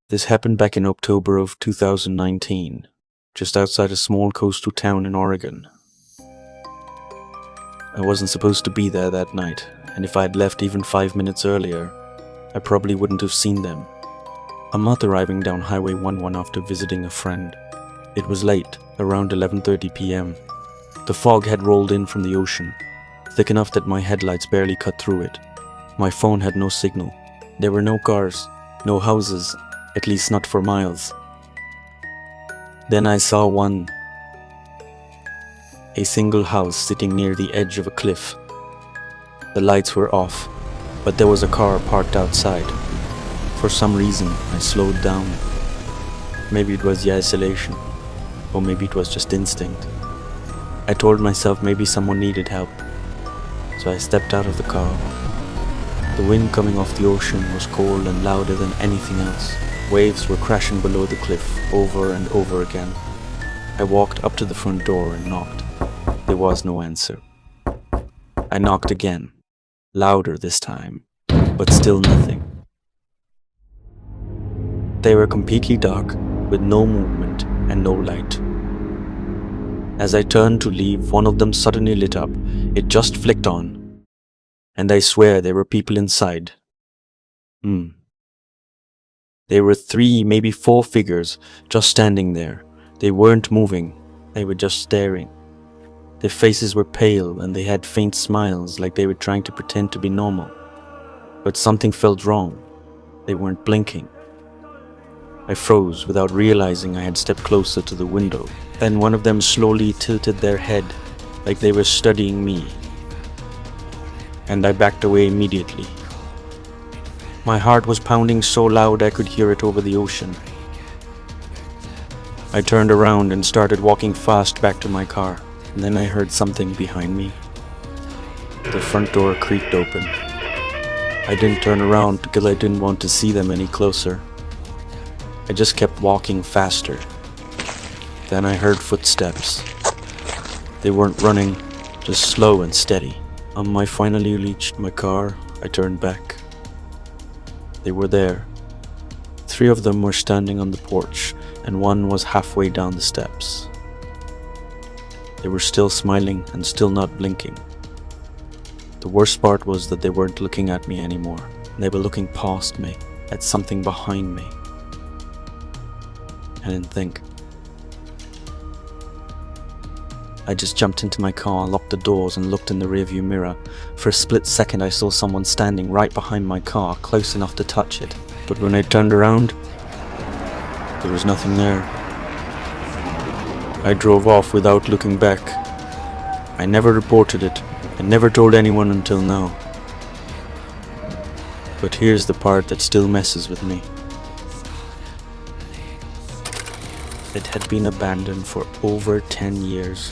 This happened back in October of 2019, just outside a small coastal town in Oregon. I wasn't supposed to be there that night, and if I had left even 5 minutes earlier, I probably wouldn't have seen them. I'm not arriving down Highway 11 after visiting a friend. It was late, around 11:30 p.m. The fog had rolled in from the ocean, thick enough that my headlights barely cut through it. My phone had no signal. There were no cars, no houses, at least not for miles. Then I saw one. A single house sitting near the edge of a cliff. The lights were off, but there was a car parked outside. For some reason, I slowed down. Maybe it was the isolation, or maybe it was just instinct. I told myself maybe someone needed help, so I stepped out of the car. The wind coming off the ocean was cold and louder than anything else. Waves were crashing below the cliff over and over again. I walked up to the front door and knocked. There was no answer. I knocked again, louder this time, but still nothing. They were completely dark, with no movement and no light. As I turned to leave, one of them suddenly lit up. It just flicked on, and I swear there were people inside. There were 3, maybe 4 figures just standing there. They weren't moving, they were just staring. Their faces were pale and they had faint smiles like they were trying to pretend to be normal. But something felt wrong. They weren't blinking. I froze without realizing I had stepped closer to the window. Then one of them slowly tilted their head like they were studying me. And I backed away immediately. My heart was pounding so loud I could hear it over the ocean. I turned around and started walking fast back to my car. And then I heard something behind me. The front door creaked open. I didn't turn around because I didn't want to see them any closer. I just kept walking faster. Then I heard footsteps. They weren't running, just slow and steady. I finally reached my car, I turned back. They were there. 3 of them were standing on the porch, and one was halfway down the steps. They were still smiling and still not blinking. The worst part was that they weren't looking at me anymore. They were looking past me, at something behind me. I didn't think. I just jumped into my car, locked the doors, and looked in the rearview mirror. For a split second I saw someone standing right behind my car, close enough to touch it. But when I turned around, there was nothing there. I drove off without looking back. I never reported it, and never told anyone until now. But here's the part that still messes with me. It had been abandoned for over 10 years.